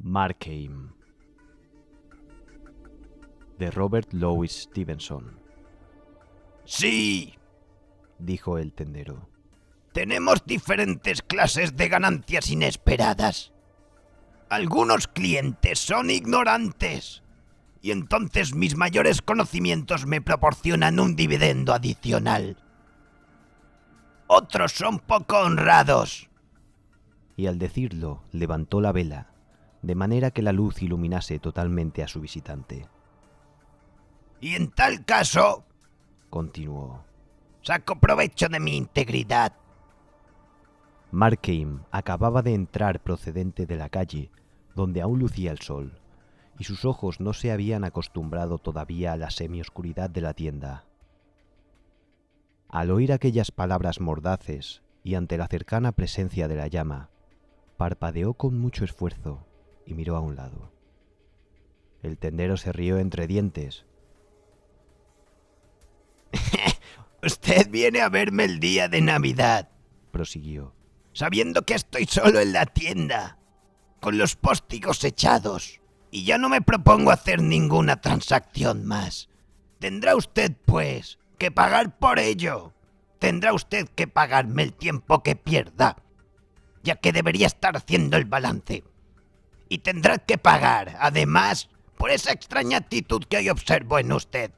Markheim, de Robert Louis Stevenson. Sí, dijo el tendero. Tenemos diferentes clases de ganancias inesperadas. Algunos clientes son ignorantes y entonces mis mayores conocimientos me proporcionan un dividendo adicional. Otros son poco honrados. Y al decirlo, levantó la vela, de manera que la luz iluminase totalmente a su visitante. Y en tal caso, continuó, saco provecho de mi integridad. Markheim acababa de entrar procedente de la calle, donde aún lucía el sol, y sus ojos no se habían acostumbrado todavía a la semioscuridad de la tienda. Al oír aquellas palabras mordaces y ante la cercana presencia de la llama, parpadeó con mucho esfuerzo y miró a un lado. El tendero se rió entre dientes. Usted viene a verme el día de Navidad, prosiguió, sabiendo que estoy solo en la tienda, con los póstigos echados, y ya no me propongo hacer ninguna transacción más. Tendrá usted, pues, que pagar por ello. Tendrá usted que pagarme el tiempo que pierda, ya que debería estar haciendo el balance. Y tendrá que pagar, además, por esa extraña actitud que hoy observo en usted.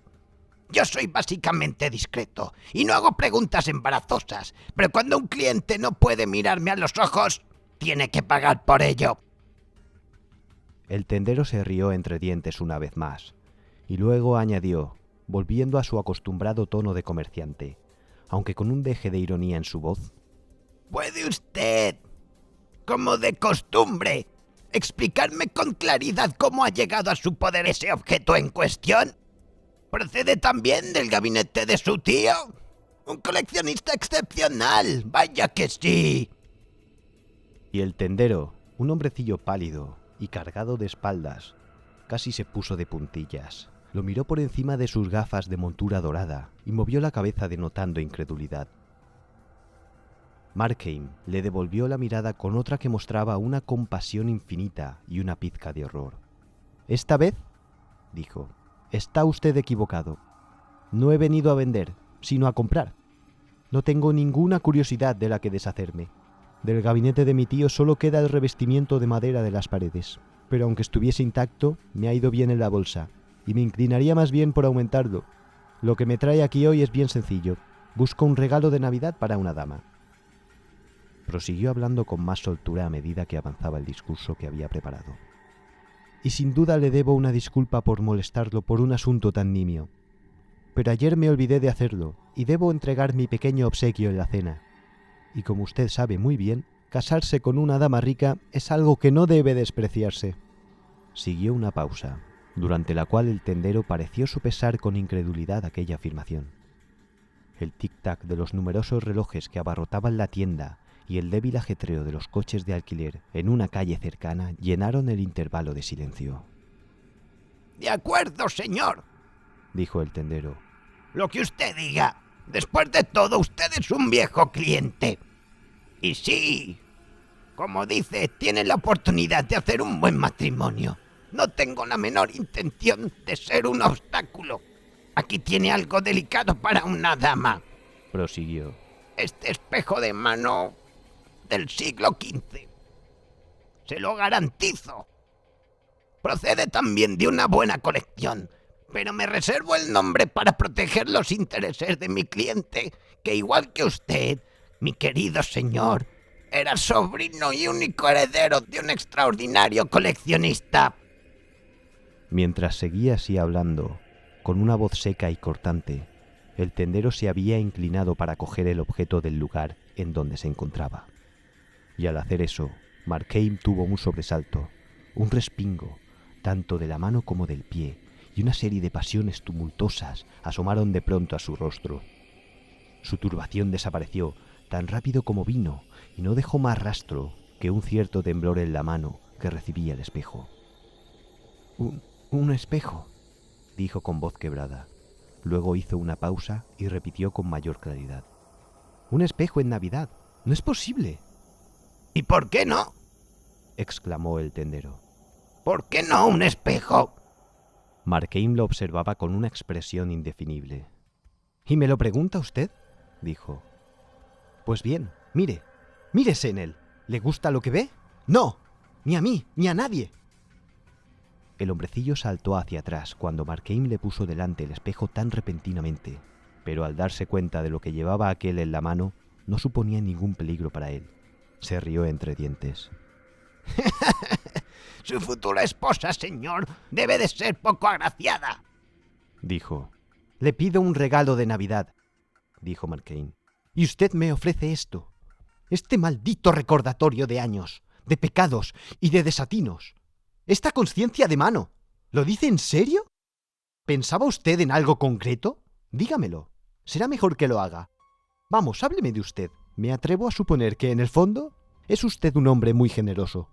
Yo soy básicamente discreto y no hago preguntas embarazosas, pero cuando un cliente no puede mirarme a los ojos, tiene que pagar por ello. El tendero se rió entre dientes una vez más, y luego añadió, volviendo a su acostumbrado tono de comerciante, aunque con un deje de ironía en su voz. ¿Puede usted, como de costumbre, explicarme con claridad cómo ha llegado a su poder ese objeto en cuestión? ¿Procede también del gabinete de su tío? Un coleccionista excepcional, vaya que sí. Y el tendero, un hombrecillo pálido y cargado de espaldas, casi se puso de puntillas. Lo miró por encima de sus gafas de montura dorada y movió la cabeza denotando incredulidad. Markheim le devolvió la mirada con otra que mostraba una compasión infinita y una pizca de horror. «Esta vez», dijo, «está usted equivocado. No he venido a vender, sino a comprar. No tengo ninguna curiosidad de la que deshacerme. Del gabinete de mi tío solo queda el revestimiento de madera de las paredes, pero aunque estuviese intacto, me ha ido bien en la bolsa, y me inclinaría más bien por aumentarlo. Lo que me trae aquí hoy es bien sencillo. Busco un regalo de Navidad para una dama». Prosiguió hablando con más soltura a medida que avanzaba el discurso que había preparado. «Y sin duda le debo una disculpa por molestarlo por un asunto tan nimio. Pero ayer me olvidé de hacerlo, y debo entregar mi pequeño obsequio en la cena. Y como usted sabe muy bien, casarse con una dama rica es algo que no debe despreciarse». Siguió una pausa, durante la cual el tendero pareció sopesar con incredulidad aquella afirmación. El tic-tac de los numerosos relojes que abarrotaban la tienda y el débil ajetreo de los coches de alquiler en una calle cercana llenaron el intervalo de silencio. «De acuerdo, señor», dijo el tendero. «Lo que usted diga. Después de todo, usted es un viejo cliente. Y sí, como dice, tiene la oportunidad de hacer un buen matrimonio. No tengo la menor intención de ser un obstáculo. Aquí tiene algo delicado para una dama», prosiguió. «Este espejo de mano del siglo XV. Se lo garantizo. Procede también de una buena colección, pero me reservo el nombre para proteger los intereses de mi cliente, que igual que usted, mi querido señor, era sobrino y único heredero de un extraordinario coleccionista». Mientras seguía así hablando, con una voz seca y cortante, el tendero se había inclinado para coger el objeto del lugar en donde se encontraba. Y al hacer eso, Markheim tuvo un sobresalto, un respingo, tanto de la mano como del pie, y una serie de pasiones tumultuosas asomaron de pronto a su rostro. Su turbación desapareció tan rápido como vino, y no dejó más rastro que un cierto temblor en la mano que recibía el espejo. Un espejo», dijo con voz quebrada. Luego hizo una pausa y repitió con mayor claridad. «Un espejo en Navidad. No es posible». «¿Y por qué no?», exclamó el tendero. ¿Por qué no un espejo? Markheim lo observaba con una expresión indefinible. ¿Y me lo pregunta usted?, dijo. Pues bien, mírese en él. ¿Le gusta lo que ve? ¡No! ¡Ni a mí, ni a nadie! El hombrecillo saltó hacia atrás cuando Markheim le puso delante el espejo tan repentinamente, pero al darse cuenta de lo que llevaba aquel en la mano, no suponía ningún peligro para él. Se rió entre dientes. Su futura esposa, señor, debe de ser poco agraciada, dijo. Le pido un regalo de Navidad, dijo Markheim. Y usted me ofrece esto. Este maldito recordatorio de años, de pecados y de desatinos. Esta conciencia de mano. ¿Lo dice en serio? ¿Pensaba usted en algo concreto? Dígamelo. Será mejor que lo haga. Vamos, hábleme de usted. Me atrevo a suponer que, en el fondo, es usted un hombre muy generoso.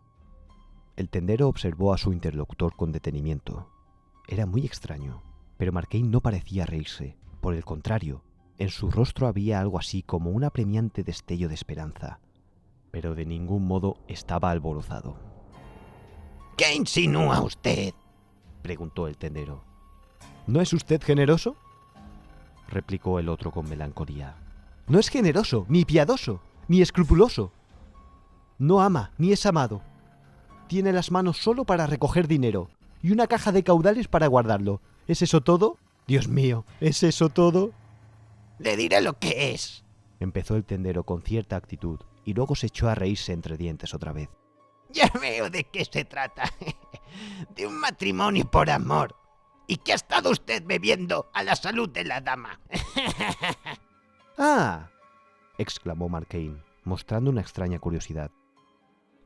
El tendero observó a su interlocutor con detenimiento. Era muy extraño, pero Markheim no parecía reírse. Por el contrario, en su rostro había algo así como un apremiante destello de esperanza, pero de ningún modo estaba alborozado. ¿Qué insinúa usted?, preguntó el tendero. ¿No es usted generoso?, replicó el otro con melancolía. No es generoso, ni piadoso, ni escrupuloso. No ama, ni es amado. Tiene las manos solo para recoger dinero y una caja de caudales para guardarlo. ¿Es eso todo? Dios mío, ¿es eso todo? Le diré lo que es, empezó el tendero con cierta actitud y luego se echó a reírse entre dientes otra vez. Ya veo de qué se trata. De un matrimonio por amor. ¿Y qué ha estado usted bebiendo a la salud de la dama? ¡Ah!, exclamó Markheim, mostrando una extraña curiosidad.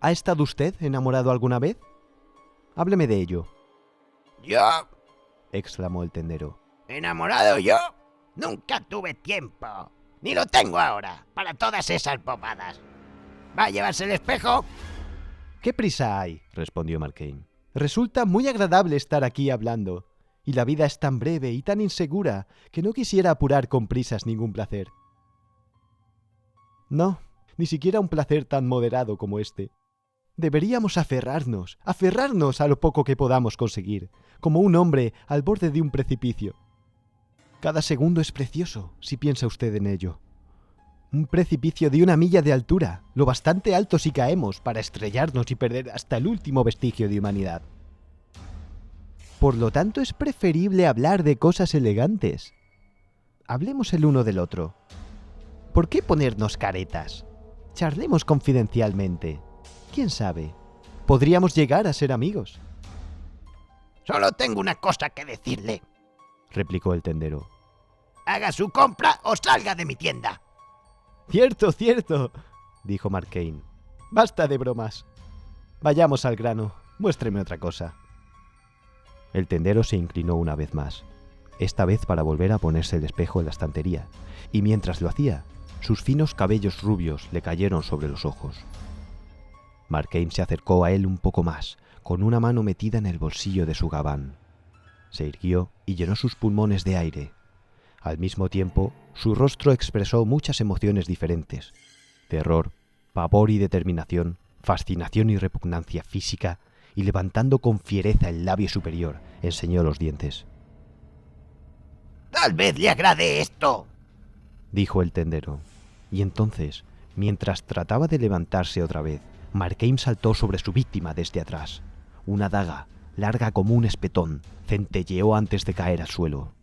¿Ha estado usted enamorado alguna vez? Hábleme de ello. ¿Yo? Exclamó el tendero. ¿Enamorado yo? Nunca tuve tiempo. Ni lo tengo ahora, para todas esas bobadas. ¿Va a llevarse el espejo? ¿Qué prisa hay?, respondió Markheim. Resulta muy agradable estar aquí hablando, y la vida es tan breve y tan insegura que no quisiera apurar con prisas ningún placer. No, ni siquiera un placer tan moderado como este. Deberíamos aferrarnos a lo poco que podamos conseguir, como un hombre al borde de un precipicio. Cada segundo es precioso, si piensa usted en ello. Un precipicio de 1 milla de altura, lo bastante alto si caemos para estrellarnos y perder hasta el último vestigio de humanidad. Por lo tanto, es preferible hablar de cosas elegantes. Hablemos el uno del otro. ¿Por qué ponernos caretas? Charlemos confidencialmente. ¿Quién sabe? Podríamos llegar a ser amigos. Solo tengo una cosa que decirle, replicó el tendero. Haga su compra o salga de mi tienda. Cierto, dijo Markheim. Basta de bromas. Vayamos al grano. Muéstreme otra cosa. El tendero se inclinó una vez más, esta vez para volver a ponerse el espejo en la estantería, y mientras lo hacía, sus finos cabellos rubios le cayeron sobre los ojos. Markheim se acercó a él un poco más, con una mano metida en el bolsillo de su gabán. Se irguió y llenó sus pulmones de aire. Al mismo tiempo, su rostro expresó muchas emociones diferentes: terror, pavor y determinación, fascinación y repugnancia física, y levantando con fiereza el labio superior, enseñó los dientes. «Tal vez le agrade esto», dijo el tendero. Y entonces, mientras trataba de levantarse otra vez, Markheim saltó sobre su víctima desde atrás. Una daga, larga como un espetón, centelleó antes de caer al suelo.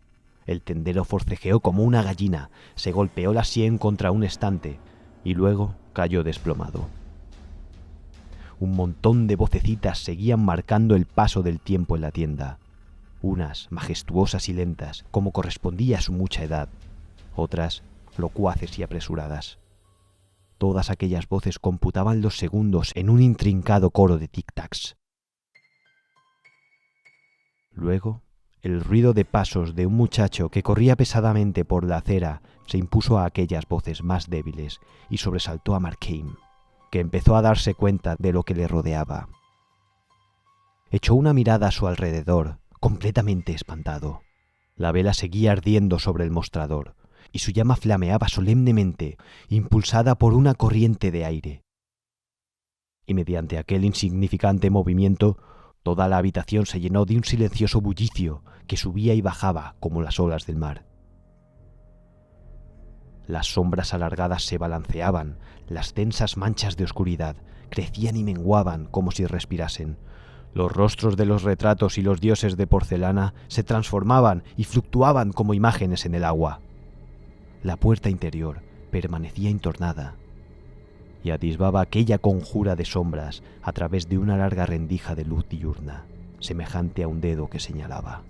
El tendero forcejeó como una gallina, se golpeó la sien contra un estante y luego cayó desplomado. Un montón de vocecitas seguían marcando el paso del tiempo en la tienda. Unas majestuosas y lentas, como correspondía a su mucha edad. Otras locuaces y apresuradas. Todas aquellas voces computaban los segundos en un intrincado coro de tic-tacs. Luego, el ruido de pasos de un muchacho que corría pesadamente por la acera se impuso a aquellas voces más débiles y sobresaltó a Markheim, que empezó a darse cuenta de lo que le rodeaba. Echó una mirada a su alrededor, completamente espantado. La vela seguía ardiendo sobre el mostrador, y su llama flameaba solemnemente, impulsada por una corriente de aire. Y mediante aquel insignificante movimiento, Toda la habitación se llenó de un silencioso bullicio que subía y bajaba como las olas del mar. Las sombras alargadas se balanceaban, las densas manchas de oscuridad crecían y menguaban como si respirasen. Los rostros de los retratos y los dioses de porcelana se transformaban y fluctuaban como imágenes en el agua. La puerta interior permanecía entornada y atisbaba aquella conjura de sombras a través de una larga rendija de luz diurna, semejante a un dedo que señalaba.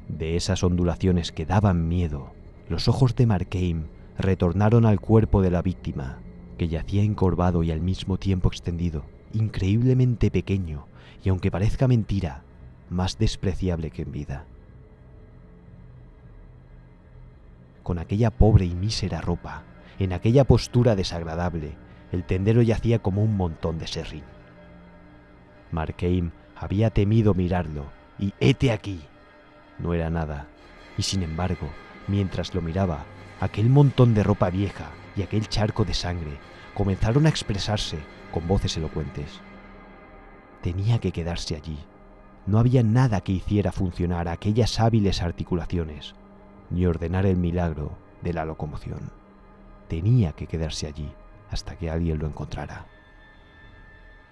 De esas ondulaciones que daban miedo, los ojos de Markheim retornaron al cuerpo de la víctima, que yacía encorvado y al mismo tiempo extendido, increíblemente pequeño y, aunque parezca mentira, más despreciable que en vida. Con aquella pobre y mísera ropa, en aquella postura desagradable, el tendero yacía como un montón de serrín. Markheim había temido mirarlo, y ¡hete aquí! No era nada, y sin embargo, mientras lo miraba, aquel montón de ropa vieja y aquel charco de sangre comenzaron a expresarse con voces elocuentes. Tenía que quedarse allí. No había nada que hiciera funcionar aquellas hábiles articulaciones, ni ordenar el milagro de la locomoción. Tenía que quedarse allí hasta que alguien lo encontrara.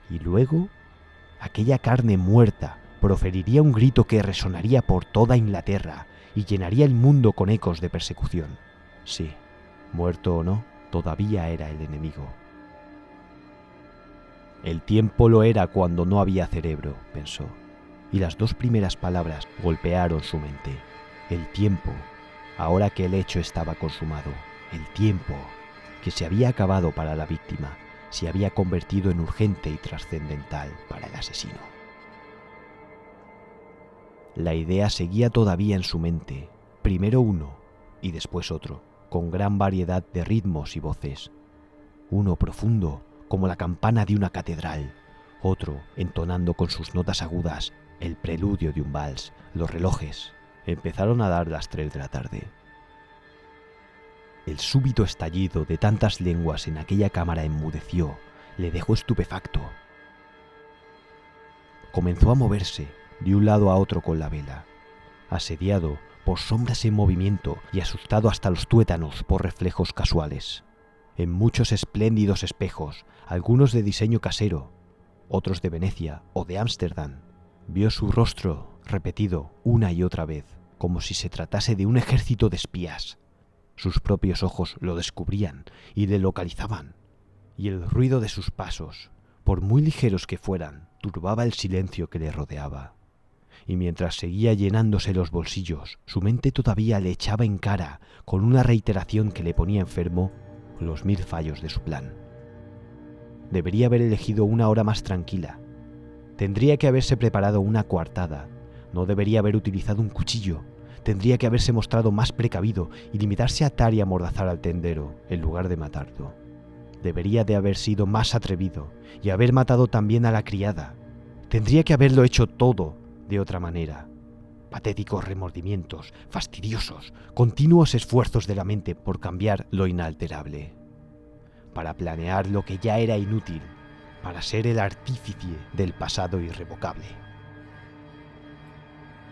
Y luego, aquella carne muerta proferiría un grito que resonaría por toda Inglaterra y llenaría el mundo con ecos de persecución. Sí, muerto o no, todavía era el enemigo. El tiempo lo era cuando no había cerebro, pensó, y las dos primeras palabras golpearon su mente. El tiempo, ahora que el hecho estaba consumado. El tiempo, que se había acabado para la víctima, se había convertido en urgente y trascendental para el asesino. La idea seguía todavía en su mente, primero uno y después otro, con gran variedad de ritmos y voces. Uno profundo, como la campana de una catedral, otro entonando con sus notas agudas el preludio de un vals. Los relojes empezaron a dar las 3 de la tarde. El súbito estallido de tantas lenguas en aquella cámara enmudeció, le dejó estupefacto. Comenzó a moverse de un lado a otro con la vela, asediado por sombras en movimiento y asustado hasta los tuétanos por reflejos casuales. En muchos espléndidos espejos, algunos de diseño casero, otros de Venecia o de Ámsterdam, vio su rostro repetido una y otra vez, como si se tratase de un ejército de espías. Sus propios ojos lo descubrían y le localizaban, y el ruido de sus pasos, por muy ligeros que fueran, turbaba el silencio que le rodeaba. Y mientras seguía llenándose los bolsillos, su mente todavía le echaba en cara, con una reiteración que le ponía enfermo, los 1000 fallos de su plan. Debería haber elegido una hora más tranquila. Tendría que haberse preparado una coartada. No debería haber utilizado un cuchillo. Tendría que haberse mostrado más precavido y limitarse a atar y amordazar al tendero, en lugar de matarlo. Debería de haber sido más atrevido y haber matado también a la criada. Tendría que haberlo hecho todo de otra manera. Patéticos remordimientos, fastidiosos, continuos esfuerzos de la mente por cambiar lo inalterable. Para planear lo que ya era inútil, para ser el artífice del pasado irrevocable.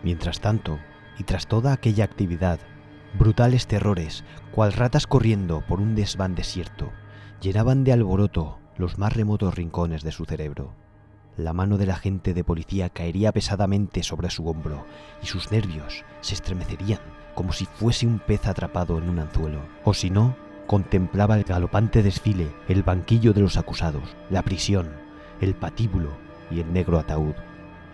Mientras tanto, y tras toda aquella actividad, brutales terrores, cual ratas corriendo por un desván desierto, llenaban de alboroto los más remotos rincones de su cerebro. La mano del agente de policía caería pesadamente sobre su hombro y sus nervios se estremecerían como si fuese un pez atrapado en un anzuelo. O si no, contemplaba el galopante desfile, el banquillo de los acusados, la prisión, el patíbulo y el negro ataúd.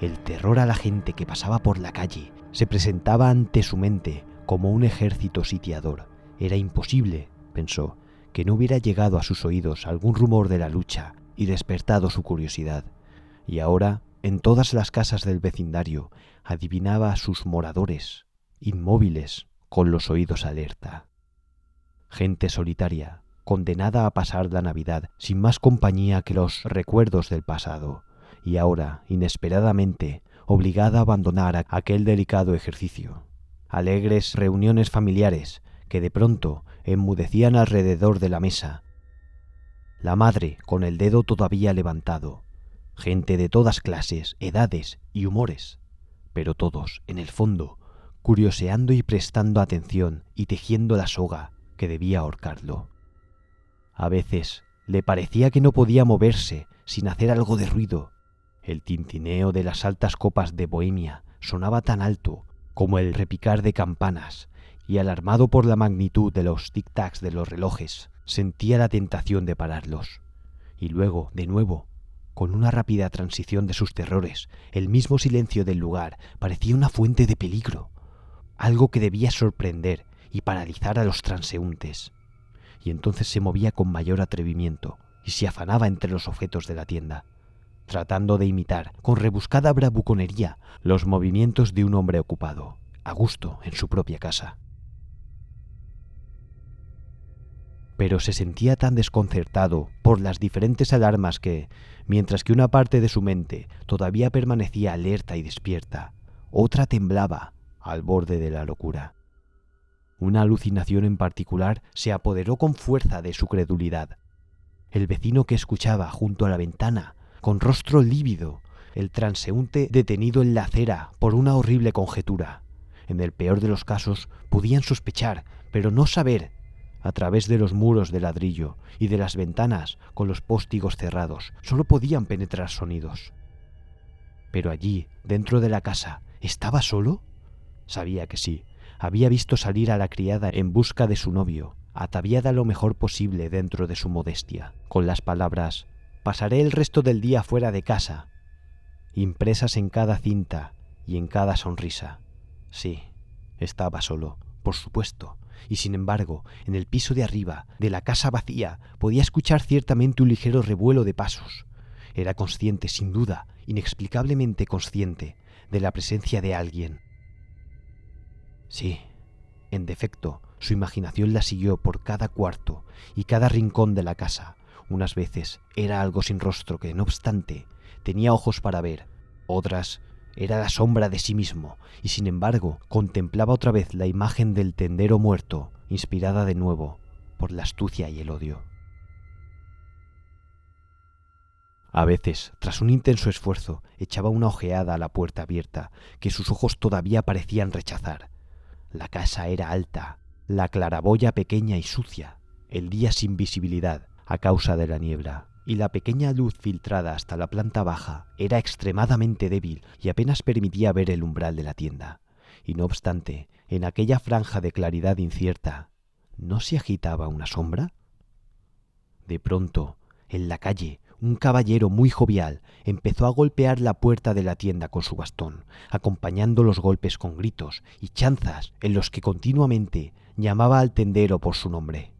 El terror a la gente que pasaba por la calle se presentaba ante su mente como un ejército sitiador. Era imposible, pensó, que no hubiera llegado a sus oídos algún rumor de la lucha y despertado su curiosidad. Y ahora, en todas las casas del vecindario, adivinaba a sus moradores, inmóviles, con los oídos alerta. Gente solitaria, condenada a pasar la Navidad sin más compañía que los recuerdos del pasado, y ahora, inesperadamente, obligada a abandonar aquel delicado ejercicio. Alegres reuniones familiares que de pronto enmudecían alrededor de la mesa. La madre, con el dedo todavía levantado, gente de todas clases, edades y humores, pero todos, en el fondo, curioseando y prestando atención y tejiendo la soga que debía ahorcarlo. A veces le parecía que no podía moverse sin hacer algo de ruido. El tintineo de las altas copas de Bohemia sonaba tan alto como el repicar de campanas, y alarmado por la magnitud de los tic-tacs de los relojes, sentía la tentación de pararlos. Y luego, de nuevo, con una rápida transición de sus terrores, el mismo silencio del lugar parecía una fuente de peligro, algo que debía sorprender y paralizar a los transeúntes. Y entonces se movía con mayor atrevimiento y se afanaba entre los objetos de la tienda, tratando de imitar con rebuscada bravuconería los movimientos de un hombre ocupado, a gusto en su propia casa. Pero se sentía tan desconcertado por las diferentes alarmas que, mientras que una parte de su mente todavía permanecía alerta y despierta, otra temblaba al borde de la locura. Una alucinación en particular se apoderó con fuerza de su credulidad. El vecino que escuchaba junto a la ventana, con rostro lívido, el transeúnte detenido en la acera por una horrible conjetura. En el peor de los casos podían sospechar, pero no saber, a través de los muros de ladrillo y de las ventanas con los póstigos cerrados, solo podían penetrar sonidos. Pero allí, dentro de la casa, ¿estaba solo? Sabía que sí. Había visto salir a la criada en busca de su novio, ataviada lo mejor posible dentro de su modestia, con las palabras «Pasaré el resto del día fuera de casa», impresas en cada cinta y en cada sonrisa. Sí, estaba solo, por supuesto, y sin embargo, en el piso de arriba, de la casa vacía, podía escuchar ciertamente un ligero revuelo de pasos. Era consciente, sin duda, inexplicablemente consciente, de la presencia de alguien. Sí, en defecto, su imaginación la siguió por cada cuarto y cada rincón de la casa. Unas veces era algo sin rostro que, no obstante, tenía ojos para ver. Otras era la sombra de sí mismo, y sin embargo contemplaba otra vez la imagen del tendero muerto, inspirada de nuevo por la astucia y el odio. A veces, tras un intenso esfuerzo, echaba una ojeada a la puerta abierta, que sus ojos todavía parecían rechazar. La casa era alta, la claraboya pequeña y sucia, el día sin visibilidad a causa de la niebla, y la pequeña luz filtrada hasta la planta baja era extremadamente débil y apenas permitía ver el umbral de la tienda. Y no obstante, en aquella franja de claridad incierta, ¿no se agitaba una sombra? De pronto, en la calle, un caballero muy jovial empezó a golpear la puerta de la tienda con su bastón, acompañando los golpes con gritos y chanzas en los que continuamente llamaba al tendero por su nombre.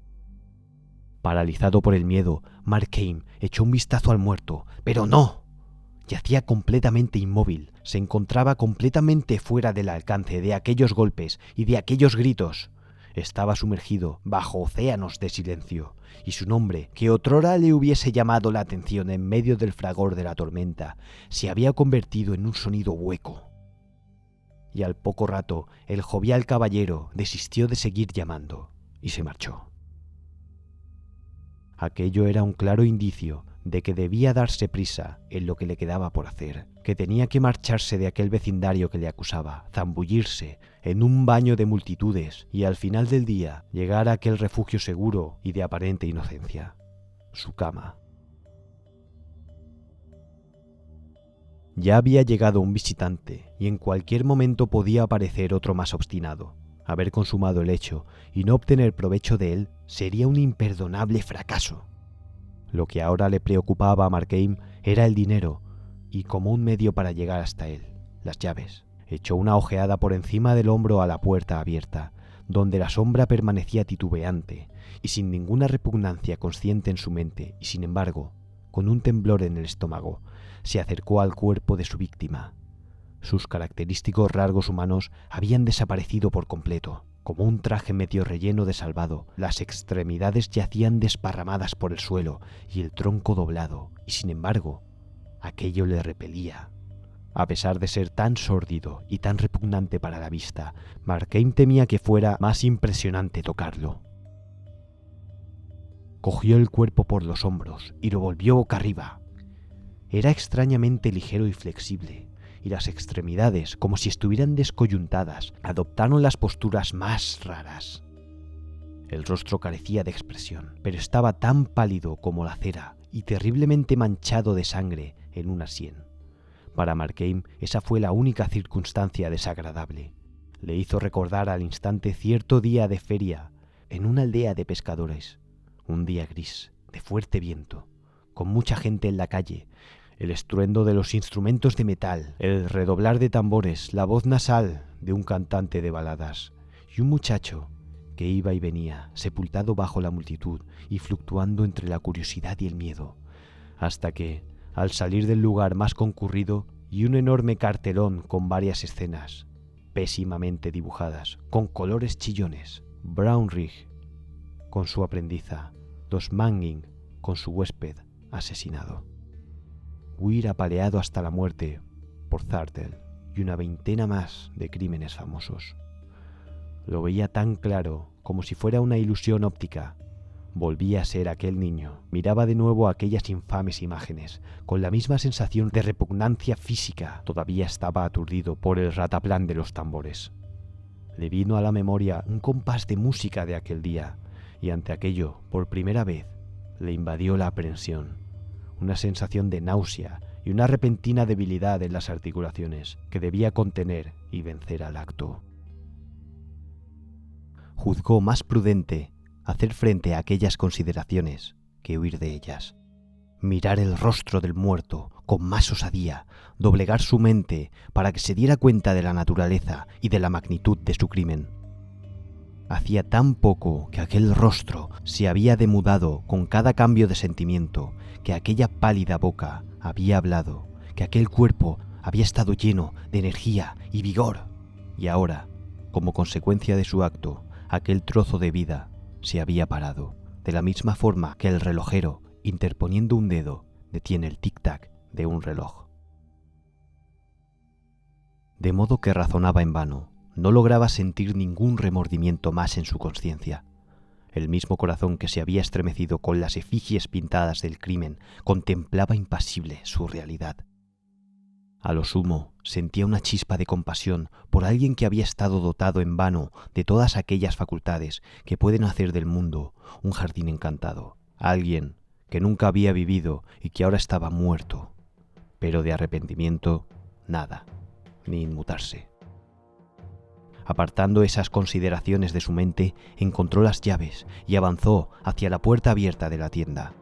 Paralizado por el miedo, Markheim echó un vistazo al muerto, pero no. Yacía completamente inmóvil, se encontraba completamente fuera del alcance de aquellos golpes y de aquellos gritos. Estaba sumergido bajo océanos de silencio, y su nombre, que otrora le hubiese llamado la atención en medio del fragor de la tormenta, se había convertido en un sonido hueco. Y al poco rato, el jovial caballero desistió de seguir llamando y se marchó. Aquello era un claro indicio de que debía darse prisa en lo que le quedaba por hacer, que tenía que marcharse de aquel vecindario que le acusaba, zambullirse en un baño de multitudes y al final del día llegar a aquel refugio seguro y de aparente inocencia, su cama. Ya había llegado un visitante y en cualquier momento podía aparecer otro más obstinado. Haber consumado el hecho y no obtener provecho de él sería un imperdonable fracaso. Lo que ahora le preocupaba a Markheim era el dinero y, como un medio para llegar hasta él, las llaves. Echó una ojeada por encima del hombro a la puerta abierta, donde la sombra permanecía titubeante y sin ninguna repugnancia consciente en su mente, y sin embargo, con un temblor en el estómago, se acercó al cuerpo de su víctima. Sus característicos rasgos humanos habían desaparecido por completo. Como un traje medio relleno de salvado, las extremidades yacían desparramadas por el suelo y el tronco doblado, y sin embargo, aquello le repelía. A pesar de ser tan sórdido y tan repugnante para la vista, Markheim temía que fuera más impresionante tocarlo. Cogió el cuerpo por los hombros y lo volvió boca arriba. Era extrañamente ligero y flexible, y las extremidades, como si estuvieran descoyuntadas, adoptaron las posturas más raras. El rostro carecía de expresión, pero estaba tan pálido como la cera y terriblemente manchado de sangre en una sien. Para Markheim esa fue la única circunstancia desagradable. Le hizo recordar al instante cierto día de feria en una aldea de pescadores, un día gris, de fuerte viento, con mucha gente en la calle, el estruendo de los instrumentos de metal, el redoblar de tambores, la voz nasal de un cantante de baladas y un muchacho que iba y venía, sepultado bajo la multitud y fluctuando entre la curiosidad y el miedo, hasta que, al salir del lugar más concurrido, y un enorme cartelón con varias escenas, pésimamente dibujadas, con colores chillones, Brownrigg con su aprendiza, Dos Mangin con su huésped asesinado, Weir apaleado hasta la muerte por Zartel y una veintena más de crímenes famosos. Lo veía tan claro como si fuera una ilusión óptica. Volvía a ser aquel niño. Miraba de nuevo aquellas infames imágenes, con la misma sensación de repugnancia física. Todavía estaba aturdido por el rataplán de los tambores. Le vino a la memoria un compás de música de aquel día, y ante aquello, por primera vez, le invadió la aprensión, una sensación de náusea y una repentina debilidad en las articulaciones que debía contener y vencer al acto. Juzgó más prudente hacer frente a aquellas consideraciones que huir de ellas. Mirar el rostro del muerto con más osadía, doblegar su mente para que se diera cuenta de la naturaleza y de la magnitud de su crimen. Hacía tan poco que aquel rostro se había demudado con cada cambio de sentimiento, que aquella pálida boca había hablado, que aquel cuerpo había estado lleno de energía y vigor, y ahora, como consecuencia de su acto, aquel trozo de vida se había parado, de la misma forma que el relojero, interponiendo un dedo, detiene el tic-tac de un reloj. De modo que razonaba en vano, no lograba sentir ningún remordimiento más en su conciencia. El mismo corazón que se había estremecido con las efigies pintadas del crimen contemplaba impasible su realidad. A lo sumo, sentía una chispa de compasión por alguien que había estado dotado en vano de todas aquellas facultades que pueden hacer del mundo un jardín encantado. Alguien que nunca había vivido y que ahora estaba muerto. Pero de arrepentimiento, nada, ni inmutarse. Apartando esas consideraciones de su mente, encontró las llaves y avanzó hacia la puerta abierta de la tienda.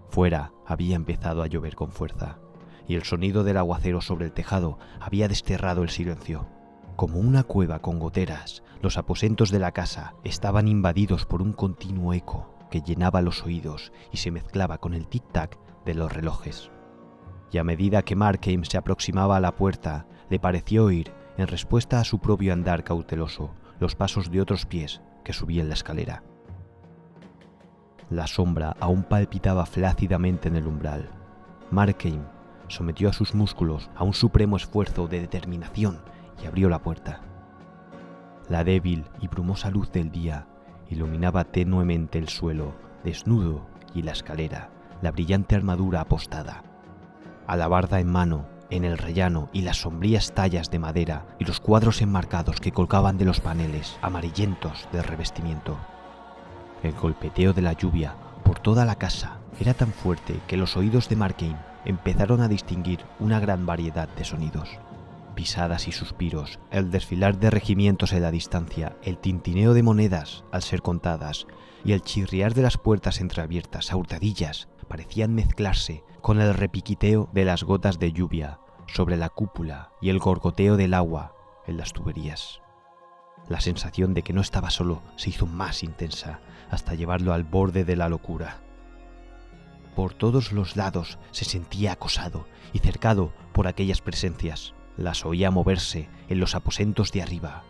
Fuera había empezado a llover con fuerza, y el sonido del aguacero sobre el tejado había desterrado el silencio. Como una cueva con goteras, los aposentos de la casa estaban invadidos por un continuo eco que llenaba los oídos y se mezclaba con el tic-tac de los relojes. Y a medida que Markheim se aproximaba a la puerta, le pareció oír, en respuesta a su propio andar cauteloso, los pasos de otros pies que subían la escalera. La sombra aún palpitaba flácidamente en el umbral. Markheim sometió a sus músculos a un supremo esfuerzo de determinación y abrió la puerta. La débil y brumosa luz del día iluminaba tenuemente el suelo desnudo y la escalera, la brillante armadura apostada. Alabarda en mano, en el rellano y las sombrías tallas de madera y los cuadros enmarcados que colgaban de los paneles amarillentos del revestimiento. El golpeteo de la lluvia por toda la casa era tan fuerte que los oídos de Markheim empezaron a distinguir una gran variedad de sonidos. Pisadas y suspiros, el desfilar de regimientos en la distancia, el tintineo de monedas al ser contadas y el chirriar de las puertas entreabiertas a hurtadillas parecían mezclarse con el repiquiteo de las gotas de lluvia sobre la cúpula y el gorgoteo del agua en las tuberías. La sensación de que no estaba solo se hizo más intensa hasta llevarlo al borde de la locura. Por todos los lados se sentía acosado y cercado por aquellas presencias. Las oía moverse en los aposentos de arriba.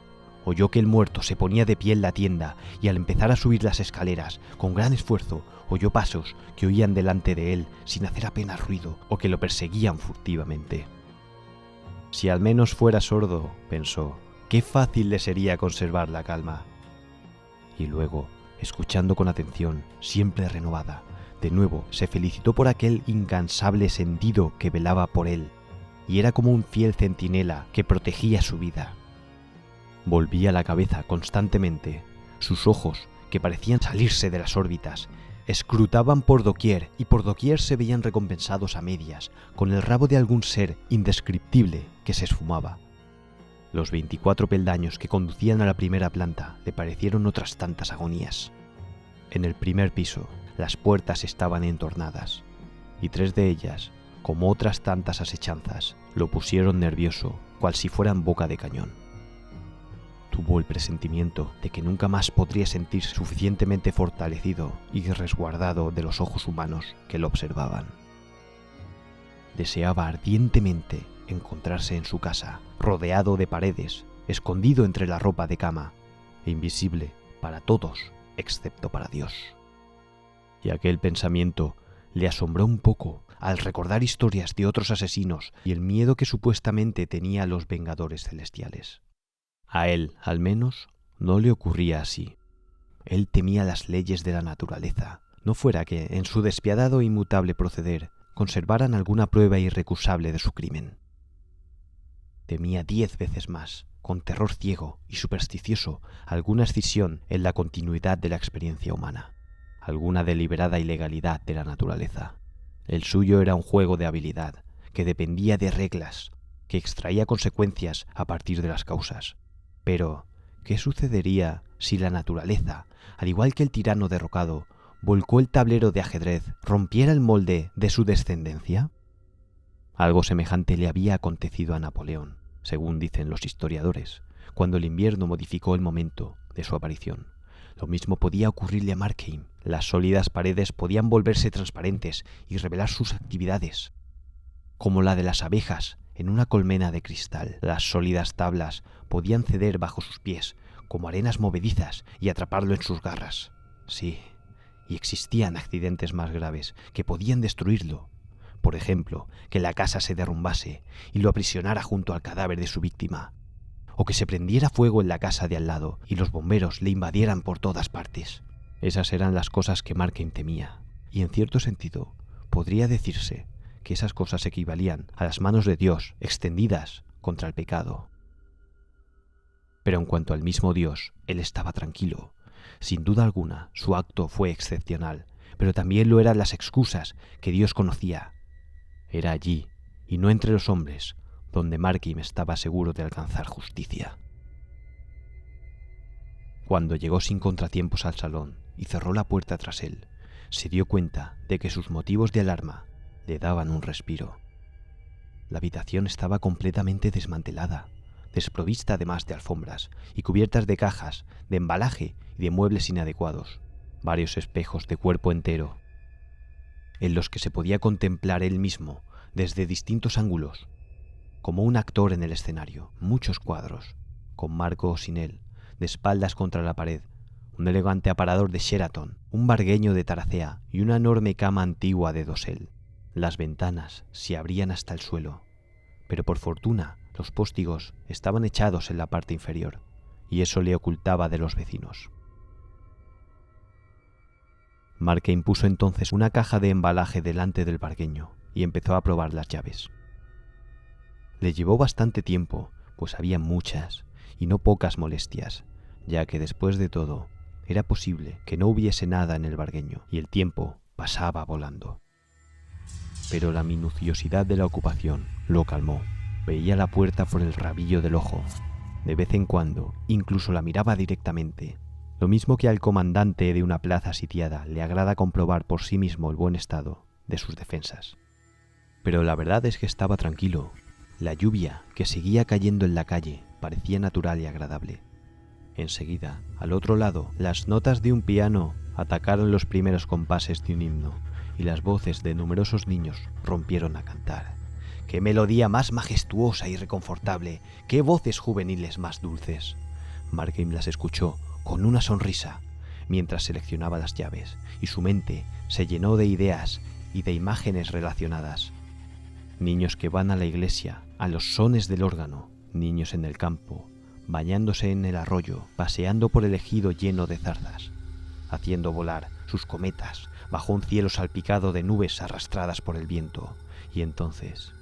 Oyó que el muerto se ponía de pie en la tienda y al empezar a subir las escaleras, con gran esfuerzo, oyó pasos que oían delante de él sin hacer apenas ruido o que lo perseguían furtivamente. Si al menos fuera sordo, pensó, qué fácil le sería conservar la calma. Y luego, escuchando con atención, siempre renovada, De nuevo, se felicitó por aquel incansable sentido que velaba por él, y era como un fiel centinela que protegía su vida. Volvía la cabeza constantemente. Sus ojos, que parecían salirse de las órbitas, escrutaban por doquier, y por doquier se veían recompensados a medias con el rabo de algún ser indescriptible que se esfumaba. Los 24 peldaños que conducían a la primera planta le parecieron otras tantas agonías. En el primer piso, las puertas estaban entornadas, y 3 de ellas, como otras tantas asechanzas, lo pusieron nervioso, cual si fueran boca de cañón. Tuvo el presentimiento de que nunca más podría sentirse suficientemente fortalecido y resguardado de los ojos humanos que lo observaban. Deseaba ardientemente encontrarse en su casa, rodeado de paredes, escondido entre la ropa de cama, e invisible para todos excepto para Dios. Y aquel pensamiento le asombró un poco al recordar historias de otros asesinos y el miedo que supuestamente tenía a los vengadores celestiales. A él, al menos, no le ocurría así. Él temía las leyes de la naturaleza, no fuera que, en su despiadado e inmutable proceder, conservaran alguna prueba irrecusable de su crimen. Temía 10 veces más, con terror ciego y supersticioso, alguna escisión en la continuidad de la experiencia humana, alguna deliberada ilegalidad de la naturaleza. El suyo era un juego de habilidad, que dependía de reglas, que extraía consecuencias a partir de las causas. Pero, ¿qué sucedería si la naturaleza, al igual que el tirano derrocado, volcó el tablero de ajedrez, rompiera el molde de su descendencia? Algo semejante le había acontecido a Napoleón, según dicen los historiadores, cuando el invierno modificó el momento de su aparición. Lo mismo podía ocurrirle a Markheim. Las sólidas paredes podían volverse transparentes y revelar sus actividades, como la de las abejas en una colmena de cristal. Las sólidas tablas podían ceder bajo sus pies, como arenas movedizas, y atraparlo en sus garras. Sí, y existían accidentes más graves que podían destruirlo. Por ejemplo, que la casa se derrumbase y lo aprisionara junto al cadáver de su víctima, o que se prendiera fuego en la casa de al lado y los bomberos le invadieran por todas partes. Esas eran las cosas que Markheim temía, y en cierto sentido podría decirse que esas cosas equivalían a las manos de Dios extendidas contra el pecado. Pero en cuanto al mismo Dios, él estaba tranquilo. Sin duda alguna, su acto fue excepcional, pero también lo eran las excusas que Dios conocía. Era allí, y no entre los hombres, donde Markheim estaba seguro de alcanzar justicia. Cuando llegó sin contratiempos al salón y cerró la puerta tras él, se dio cuenta de que sus motivos de alarma le daban un respiro. La habitación estaba completamente desmantelada, desprovista además de alfombras y cubiertas de cajas, de embalaje y de muebles inadecuados, varios espejos de cuerpo entero, en los que se podía contemplar él mismo desde distintos ángulos, como un actor en el escenario, muchos cuadros, con marco o sin él, de espaldas contra la pared, un elegante aparador de Sheraton, un vargueño de Taracea y una enorme cama antigua de dosel. Las ventanas se abrían hasta el suelo, pero por fortuna los póstigos estaban echados en la parte inferior, y eso le ocultaba de los vecinos. Markheim puso entonces una caja de embalaje delante del vargueño y empezó a probar las llaves. Le llevó bastante tiempo, pues había muchas y no pocas molestias, ya que después de todo era posible que no hubiese nada en el vargueño y el tiempo pasaba volando. Pero la minuciosidad de la ocupación lo calmó. Veía la puerta por el rabillo del ojo. De vez en cuando incluso la miraba directamente. Lo mismo que al comandante de una plaza sitiada le agrada comprobar por sí mismo el buen estado de sus defensas. Pero la verdad es que estaba tranquilo. La lluvia que seguía cayendo en la calle parecía natural y agradable. Enseguida, al otro lado, las notas de un piano atacaron los primeros compases de un himno y las voces de numerosos niños rompieron a cantar. ¡Qué melodía más majestuosa y reconfortable! ¡Qué voces juveniles más dulces! Markheim las escuchó con una sonrisa mientras seleccionaba las llaves, y su mente se llenó de ideas y de imágenes relacionadas. Niños que van a la iglesia a los sones del órgano, niños en el campo, bañándose en el arroyo, paseando por el ejido lleno de zarzas, haciendo volar sus cometas, bajo un cielo salpicado de nubes arrastradas por el viento, y entonces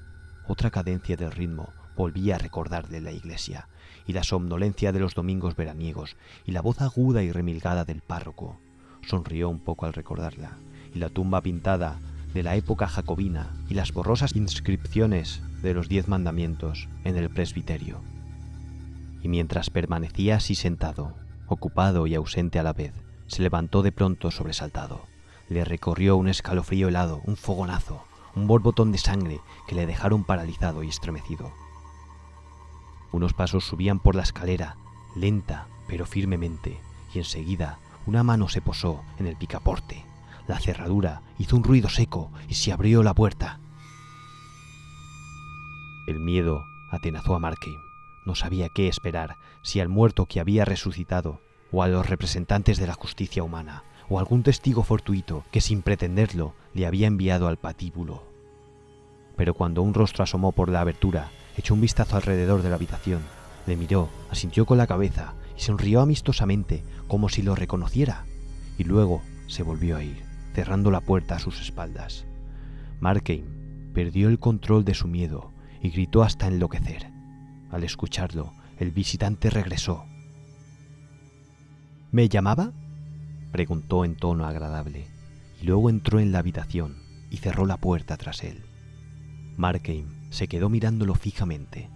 otra cadencia del ritmo volvía a recordarle la iglesia, y la somnolencia de los domingos veraniegos, y la voz aguda y remilgada del párroco. Sonrió un poco al recordarla, y la tumba pintada de la época jacobina, y las borrosas inscripciones de los 10 mandamientos en el presbiterio. Y mientras permanecía así sentado, ocupado y ausente a la vez, se levantó de pronto sobresaltado. Le recorrió un escalofrío helado, un fogonazo, un borbotón de sangre que le dejaron paralizado y estremecido. Unos pasos subían por la escalera, lenta pero firmemente, y enseguida una mano se posó en el picaporte. La cerradura hizo un ruido seco y se abrió la puerta. El miedo atenazó a Markheim. No sabía qué esperar, si al muerto que había resucitado, o a los representantes de la justicia humana, o algún testigo fortuito que sin pretenderlo le había enviado al patíbulo. Pero cuando un rostro asomó por la abertura, echó un vistazo alrededor de la habitación, le miró, asintió con la cabeza y sonrió amistosamente como si lo reconociera, y luego se volvió a ir, cerrando la puerta a sus espaldas. Markheim perdió el control de su miedo y gritó hasta enloquecer. Al escucharlo, el visitante regresó. ¿Me llamaba?, preguntó en tono agradable, y luego entró en la habitación y cerró la puerta tras él. Markheim se quedó mirándolo fijamente.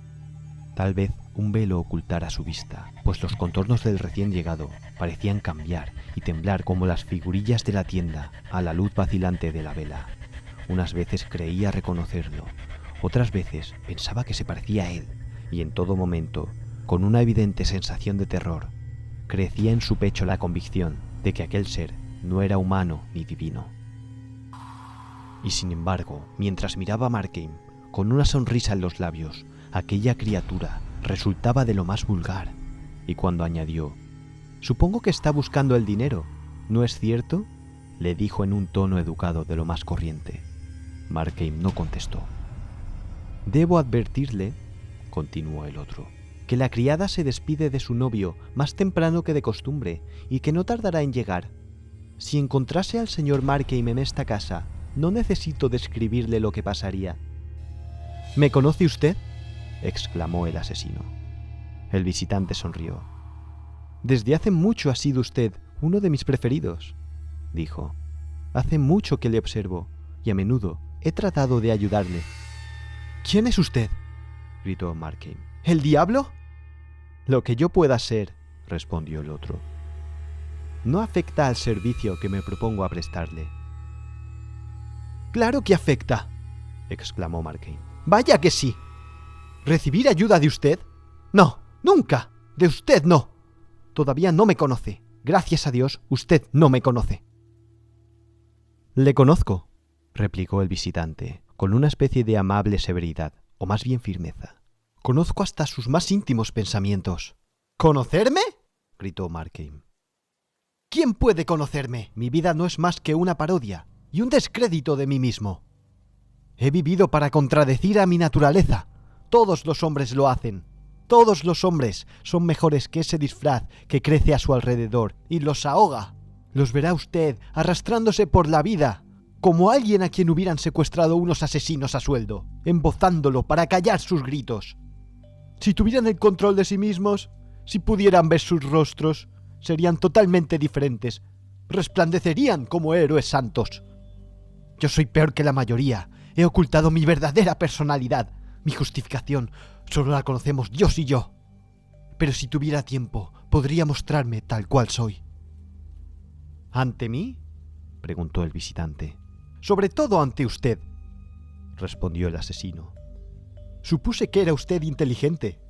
Tal vez un velo ocultara su vista, pues los contornos del recién llegado parecían cambiar y temblar como las figurillas de la tienda a la luz vacilante de la vela. Unas veces creía reconocerlo, otras veces pensaba que se parecía a él, y en todo momento, con una evidente sensación de terror, crecía en su pecho la convicción de que aquel ser no era humano ni divino. Y sin embargo, mientras miraba a Markheim, con una sonrisa en los labios, aquella criatura resultaba de lo más vulgar, y cuando añadió: «Supongo que está buscando el dinero, ¿no es cierto?», le dijo en un tono educado de lo más corriente. Markheim no contestó. «Debo advertirle», continuó el otro, «que la criada se despide de su novio más temprano que de costumbre y que no tardará en llegar. Si encontrase al señor Markheim en esta casa, no necesito describirle lo que pasaría». «¿Me conoce usted?», exclamó el asesino. El visitante sonrió. «Desde hace mucho ha sido usted uno de mis preferidos», dijo. «Hace mucho que le observo y a menudo he tratado de ayudarle». «¿Quién es usted?», gritó Markheim. «¿El diablo?». «Lo que yo pueda ser», respondió el otro. «No afecta al servicio que me propongo a prestarle». «Claro que afecta», exclamó Markheim. «Vaya que sí. ¿Recibir ayuda de usted? No, nunca. De usted no. Todavía no me conoce. Gracias a Dios, usted no me conoce». «Le conozco», replicó el visitante, con una especie de amable severidad, o más bien firmeza. «Conozco hasta sus más íntimos pensamientos». «¿Conocerme?», gritó Markheim. «¿Quién puede conocerme? Mi vida no es más que una parodia y un descrédito de mí mismo. He vivido para contradecir a mi naturaleza. Todos los hombres lo hacen. Todos los hombres son mejores que ese disfraz que crece a su alrededor y los ahoga. Los verá usted arrastrándose por la vida, como alguien a quien hubieran secuestrado unos asesinos a sueldo, embozándolo para callar sus gritos. Si tuvieran el control de sí mismos, si pudieran ver sus rostros, serían totalmente diferentes, resplandecerían como héroes santos. Yo soy peor que la mayoría, he ocultado mi verdadera personalidad, mi justificación, solo la conocemos Dios y yo. Pero si tuviera tiempo, podría mostrarme tal cual soy». «¿Ante mí?», preguntó el visitante. «Sobre todo ante usted», respondió el asesino. «Supuse que era usted inteligente.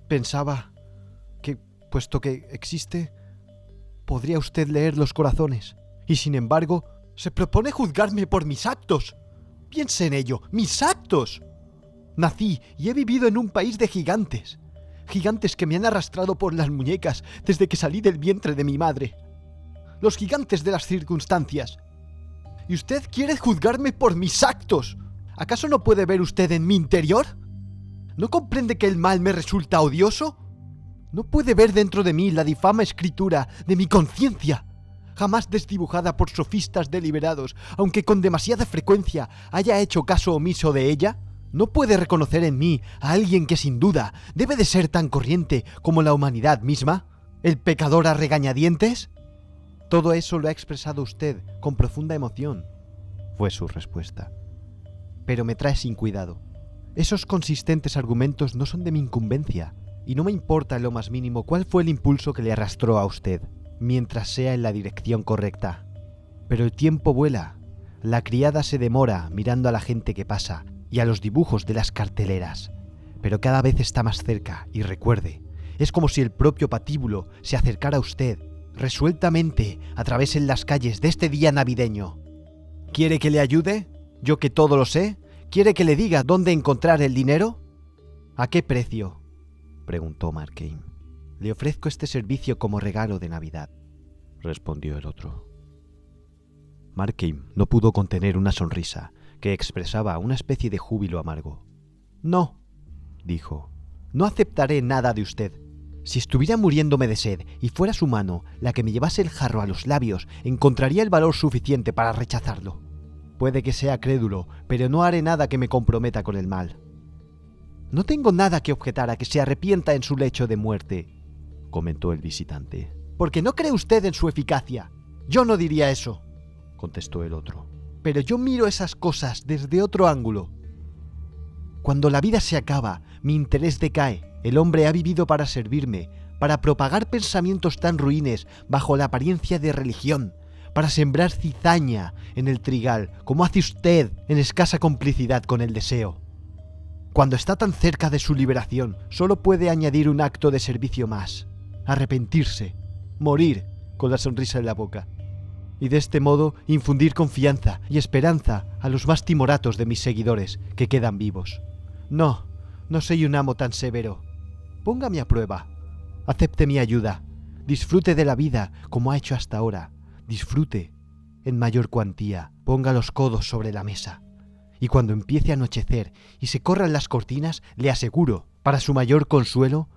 Pensaba que, puesto que existe, podría usted leer los corazones. Y sin embargo, se propone juzgarme por mis actos. Piense en ello, mis actos. Nací y he vivido en un país de gigantes. Gigantes que me han arrastrado por las muñecas desde que salí del vientre de mi madre. Los gigantes de las circunstancias. ¿Y usted quiere juzgarme por mis actos? ¿Acaso no puede ver usted en mi interior? ¿No comprende que el mal me resulta odioso? ¿No puede ver dentro de mí la difama escritura de mi conciencia? jamás desdibujada por sofistas deliberados, aunque con demasiada frecuencia haya hecho caso omiso de ella? ¿No puede reconocer en mí a alguien que sin duda debe de ser tan corriente como la humanidad misma? ¿El pecador a regañadientes? Todo eso lo ha expresado usted con profunda emoción, fue su respuesta. Pero me trae sin cuidado. Esos consistentes argumentos no son de mi incumbencia, y no me importa en lo más mínimo cuál fue el impulso que le arrastró a usted, mientras sea en la dirección correcta. Pero el tiempo vuela. La criada se demora mirando a la gente que pasa y a los dibujos de las carteleras, pero cada vez está más cerca, y recuerde, es como si el propio patíbulo se acercara a usted, resueltamente atraviesen las calles de este día navideño. ¿Quiere que le ayude? ¿Yo que todo lo sé? ¿Quiere que le diga dónde encontrar el dinero? ¿A qué precio?, preguntó Markheim. Le ofrezco este servicio como regalo de Navidad, respondió el otro. Markheim no pudo contener una sonrisa que expresaba una especie de júbilo amargo. No, dijo, no aceptaré nada de usted. Si estuviera muriéndome de sed y fuera su mano la que me llevase el jarro a los labios, encontraría el valor suficiente para rechazarlo. Puede que sea crédulo, pero no haré nada que me comprometa con el mal. No tengo nada que objetar a que se arrepienta en su lecho de muerte, comentó el visitante. Porque no cree usted en su eficacia. Yo no diría eso, contestó el otro. Pero yo miro esas cosas desde otro ángulo. Cuando la vida se acaba, mi interés decae. El hombre ha vivido para servirme, para propagar pensamientos tan ruines bajo la apariencia de religión, para sembrar cizaña en el trigal, como hace usted en escasa complicidad con el deseo. Cuando está tan cerca de su liberación, solo puede añadir un acto de servicio más: arrepentirse, morir con la sonrisa en la boca, y de este modo infundir confianza y esperanza a los más timoratos de mis seguidores que quedan vivos. No soy un amo tan severo. Póngame a prueba. Acepte mi ayuda. Disfrute de la vida como ha hecho hasta ahora. Disfrute en mayor cuantía. Ponga los codos sobre la mesa. Y cuando empiece a anochecer y se corran las cortinas, le aseguro, para su mayor consuelo,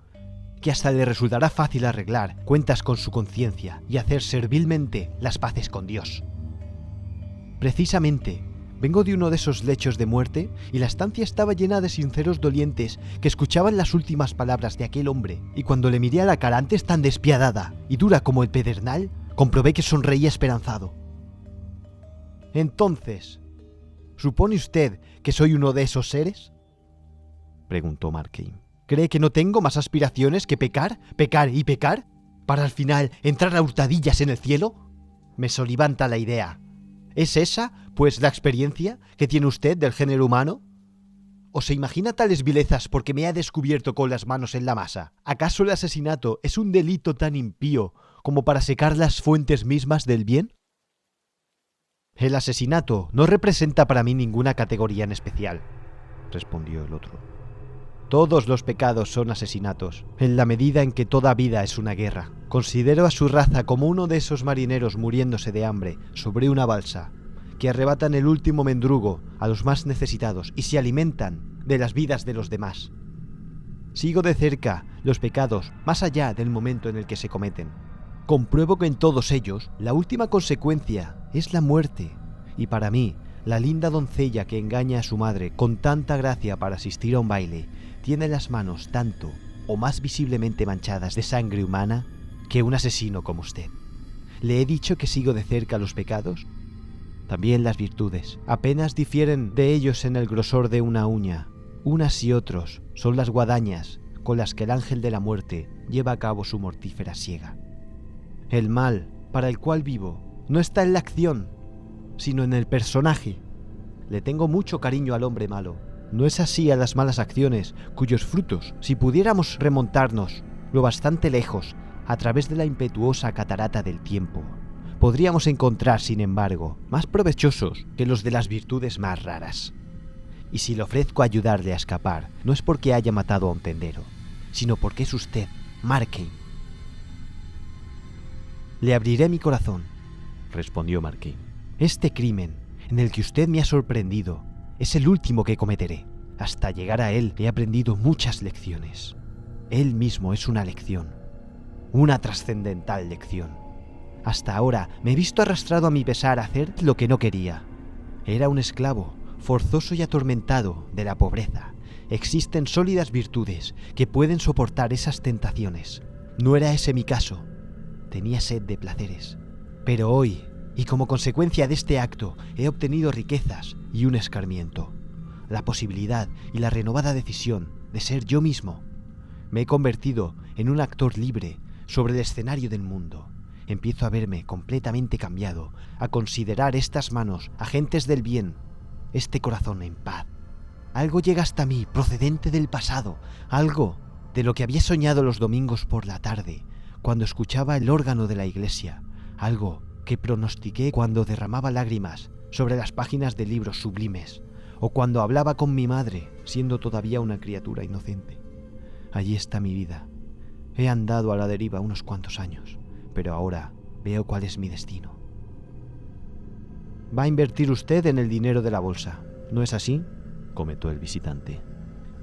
que hasta le resultará fácil arreglar cuentas con su conciencia y hacer servilmente las paces con Dios. Precisamente, vengo de uno de esos lechos de muerte y la estancia estaba llena de sinceros dolientes que escuchaban las últimas palabras de aquel hombre, y cuando le miré a la cara antes tan despiadada y dura como el pedernal, comprobé que sonreía esperanzado. Entonces, ¿supone usted que soy uno de esos seres?, preguntó Markheim. ¿Cree que no tengo más aspiraciones que pecar, pecar y pecar, para al final entrar a hurtadillas en el cielo? Me solivanta la idea. ¿Es esa, pues, la experiencia que tiene usted del género humano? ¿O se imagina tales vilezas porque me ha descubierto con las manos en la masa? ¿Acaso el asesinato es un delito tan impío como para secar las fuentes mismas del bien? El asesinato no representa para mí ninguna categoría en especial, respondió el otro. Todos los pecados son asesinatos, en la medida en que toda vida es una guerra. Considero a su raza como uno de esos marineros muriéndose de hambre sobre una balsa, que arrebatan el último mendrugo a los más necesitados y se alimentan de las vidas de los demás. Sigo de cerca los pecados más allá del momento en el que se cometen. Compruebo que en todos ellos la última consecuencia es la muerte, y para mí, la linda doncella que engaña a su madre con tanta gracia para asistir a un baile tiene las manos tanto o más visiblemente manchadas de sangre humana que un asesino como usted. ¿Le he dicho que sigo de cerca los pecados? También las virtudes. Apenas difieren de ellos en el grosor de una uña. Unas y otros son las guadañas con las que el ángel de la muerte lleva a cabo su mortífera siega. El mal para el cual vivo no está en la acción, sino en el personaje. Le tengo mucho cariño al hombre malo. No es así a las malas acciones, cuyos frutos, si pudiéramos remontarnos lo bastante lejos a través de la impetuosa catarata del tiempo, podríamos encontrar, sin embargo, más provechosos que los de las virtudes más raras. Y si le ofrezco ayudarle a escapar, no es porque haya matado a un tendero, sino porque es usted, Markheim. Le abriré mi corazón, respondió Markheim. Este crimen, en el que usted me ha sorprendido, es el último que cometeré. Hasta llegar a él he aprendido muchas lecciones. Él mismo es una lección, una trascendental lección. Hasta ahora me he visto arrastrado a mi pesar a hacer lo que no quería. Era un esclavo, forzoso y atormentado de la pobreza. Existen sólidas virtudes que pueden soportar esas tentaciones. No era ese mi caso. Tenía sed de placeres. Pero hoy, y como consecuencia de este acto, he obtenido riquezas y un escarmiento. La posibilidad y la renovada decisión de ser yo mismo. Me he convertido en un actor libre sobre el escenario del mundo. Empiezo a verme completamente cambiado, a considerar estas manos agentes del bien, este corazón en paz. Algo llega hasta mí procedente del pasado, algo de lo que había soñado los domingos por la tarde, cuando escuchaba el órgano de la iglesia, algo que pronostiqué cuando derramaba lágrimas sobre las páginas de libros sublimes, o cuando hablaba con mi madre, siendo todavía una criatura inocente. Allí está mi vida. He andado a la deriva unos cuantos años, pero ahora veo cuál es mi destino. Va a invertir usted en el dinero de la bolsa, ¿no es así?, comentó el visitante.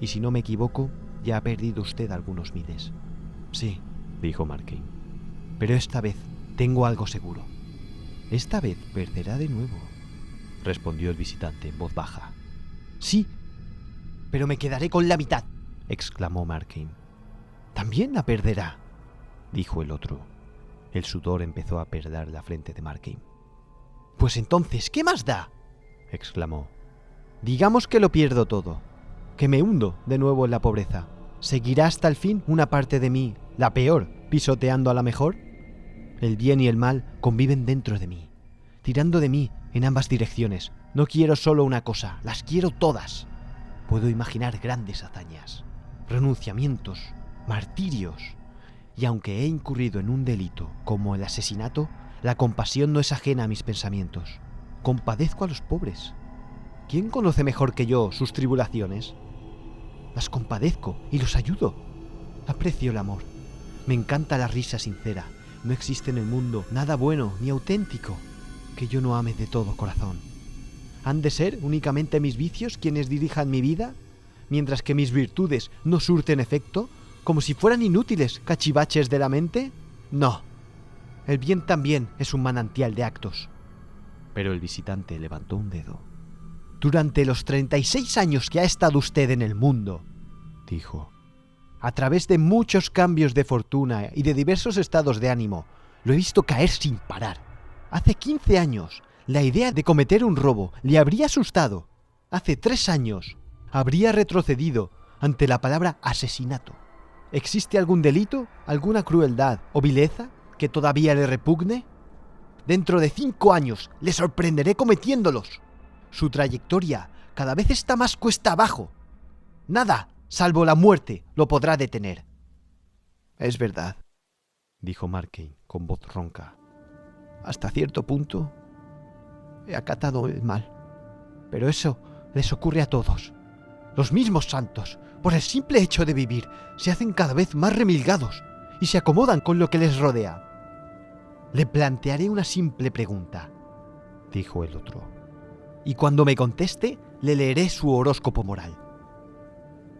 Y si no me equivoco, ya ha perdido usted algunos miles. Sí, dijo Markheim. Pero esta vez tengo algo seguro. Esta vez perderá de nuevo, respondió el visitante en voz baja. Sí, pero me quedaré con la mitad, exclamó Markheim. También la perderá, dijo el otro. El sudor empezó a perlar la frente de Markheim. Pues entonces, ¿qué más da?, exclamó. Digamos que lo pierdo todo, que me hundo de nuevo en la pobreza. ¿Seguirá hasta el fin una parte de mí, la peor, pisoteando a la mejor? El bien y el mal conviven dentro de mí, tirando de mí en ambas direcciones. No quiero solo una cosa, las quiero todas. Puedo imaginar grandes hazañas, renunciamientos, martirios. Y aunque he incurrido en un delito como el asesinato, la compasión no es ajena a mis pensamientos. Compadezco a los pobres. ¿Quién conoce mejor que yo sus tribulaciones? Las compadezco y los ayudo. Aprecio el amor. Me encanta la risa sincera. No existe en el mundo nada bueno ni auténtico que yo no ame de todo corazón. ¿Han de ser únicamente mis vicios quienes dirijan mi vida, mientras que mis virtudes no surten efecto, como si fueran inútiles cachivaches de la mente? No. El bien también es un manantial de actos. Pero el visitante levantó un dedo. Durante los 36 años que ha estado usted en el mundo, dijo, a través de muchos cambios de fortuna y de diversos estados de ánimo, lo he visto caer sin parar. Hace 15 años, la idea de cometer un robo le habría asustado. Hace 3 años, habría retrocedido ante la palabra asesinato. ¿Existe algún delito, alguna crueldad o vileza que todavía le repugne? Dentro de 5 años, le sorprenderé cometiéndolos. Su trayectoria cada vez está más cuesta abajo. Nada, salvo la muerte, lo podrá detener. Es verdad, dijo Markheim con voz ronca. Hasta cierto punto he acatado el mal. Pero eso les ocurre a todos. Los mismos santos, por el simple hecho de vivir, se hacen cada vez más remilgados y se acomodan con lo que les rodea. Le plantearé una simple pregunta, dijo el otro. Y cuando me conteste, le leeré su horóscopo moral.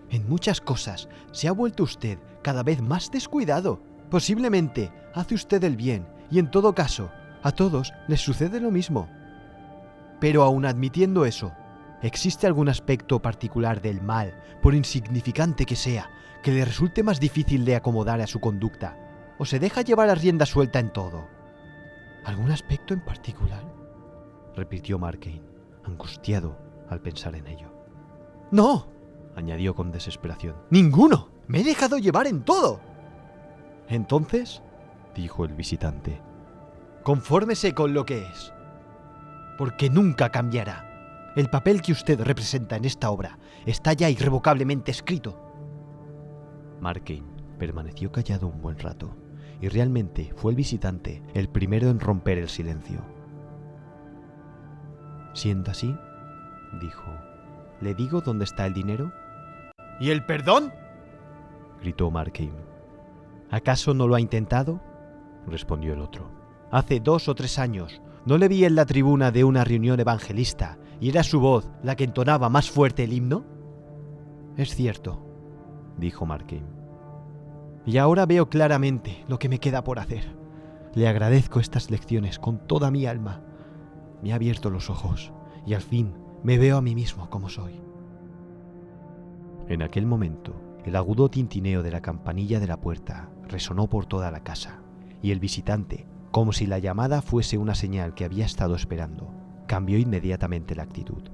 En muchas cosas se ha vuelto usted cada vez más descuidado. Posiblemente hace usted el bien y en todo caso, a todos les sucede lo mismo. Pero aun admitiendo eso, ¿existe algún aspecto particular del mal, por insignificante que sea, que le resulte más difícil de acomodar a su conducta? ¿O se deja llevar a rienda suelta en todo? ¿Algún aspecto en particular?, repitió Markheim, angustiado al pensar en ello. ¡No!, añadió con desesperación. ¡Ninguno! ¡Me he dejado llevar en todo! Entonces, dijo el visitante, confórmese con lo que es, porque nunca cambiará. El papel que usted representa en esta obra está ya irrevocablemente escrito. Markheim permaneció callado un buen rato, y realmente fue el visitante el primero en romper el silencio. Siendo así, dijo, ¿le digo dónde está el dinero? ¿Y el perdón?, gritó Markheim. ¿Acaso no lo ha intentado?, respondió el otro. Hace 2 o 3 años no le vi en la tribuna de una reunión evangelista y era su voz la que entonaba más fuerte el himno. Es cierto, dijo Markheim. Y ahora veo claramente lo que me queda por hacer. Le agradezco estas lecciones con toda mi alma. Me ha abierto los ojos y al fin me veo a mí mismo como soy. En aquel momento, el agudo tintineo de la campanilla de la puerta resonó por toda la casa y el visitante, como si la llamada fuese una señal que había estado esperando, cambió inmediatamente la actitud.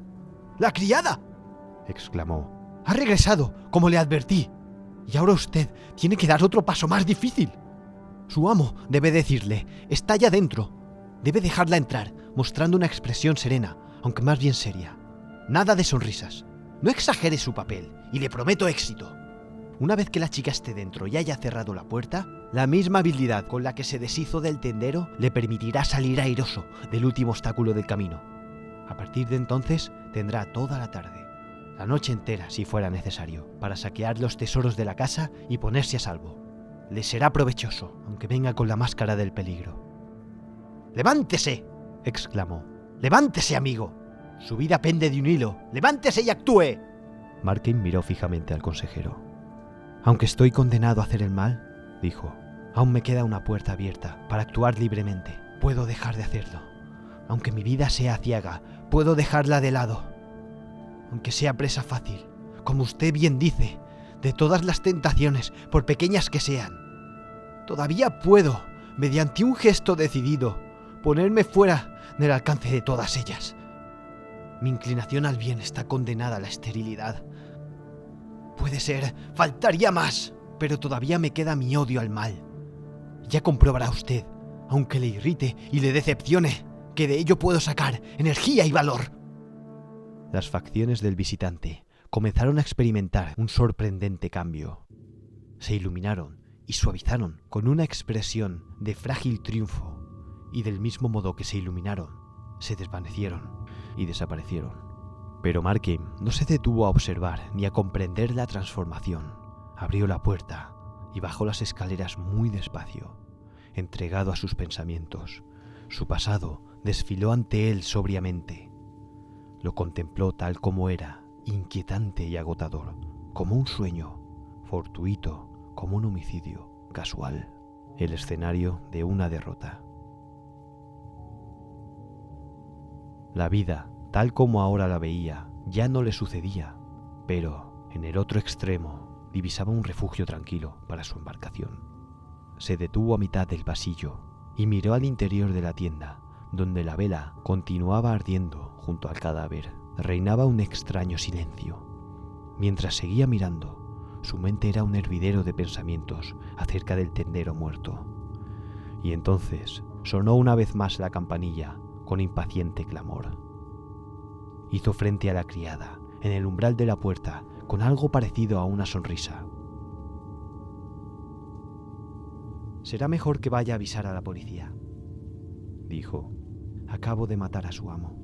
¡La criada!, exclamó. ¡Ha regresado, como le advertí! Y ahora usted tiene que dar otro paso más difícil. Su amo debe decirle, está ya dentro. Debe dejarla entrar, mostrando una expresión serena, aunque más bien seria. Nada de sonrisas. No exagere su papel, y le prometo éxito. Una vez que la chica esté dentro y haya cerrado la puerta, la misma habilidad con la que se deshizo del tendero le permitirá salir airoso del último obstáculo del camino. A partir de entonces tendrá toda la tarde, la noche entera si fuera necesario, para saquear los tesoros de la casa y ponerse a salvo. Le será provechoso, aunque venga con la máscara del peligro. ¡Levántese!, exclamó. ¡Levántese, amigo! Su vida pende de un hilo. ¡Levántese y actúe! Markin miró fijamente al consejero. Aunque estoy condenado a hacer el mal, dijo, aún me queda una puerta abierta para actuar libremente. Puedo dejar de hacerlo. Aunque mi vida sea ciega, puedo dejarla de lado. Aunque sea presa fácil, como usted bien dice, de todas las tentaciones, por pequeñas que sean. Todavía puedo, mediante un gesto decidido, ponerme fuera del alcance de todas ellas. Mi inclinación al bien está condenada a la esterilidad. Puede ser, faltaría más, pero todavía me queda mi odio al mal. Ya comprobará usted, aunque le irrite y le decepcione, que de ello puedo sacar energía y valor. Las facciones del visitante comenzaron a experimentar un sorprendente cambio. Se iluminaron y suavizaron con una expresión de frágil triunfo, y del mismo modo que se iluminaron, se desvanecieron y desaparecieron. Pero Markin no se detuvo a observar ni a comprender la transformación. Abrió la puerta y bajó las escaleras muy despacio, entregado a sus pensamientos. Su pasado desfiló ante él sobriamente. Lo contempló tal como era, inquietante y agotador, como un sueño, fortuito, como un homicidio casual, el escenario de una derrota. La vida, tal como ahora la veía, ya no le sucedía, pero en el otro extremo divisaba un refugio tranquilo para su embarcación. Se detuvo a mitad del pasillo y miró al interior de la tienda, donde la vela continuaba ardiendo junto al cadáver. Reinaba un extraño silencio. Mientras seguía mirando, su mente era un hervidero de pensamientos acerca del tendero muerto. Y entonces sonó una vez más la campanilla con impaciente clamor. Hizo frente a la criada, en el umbral de la puerta, con algo parecido a una sonrisa. «Será mejor que vaya a avisar a la policía», dijo. «Acabo de matar a su amo».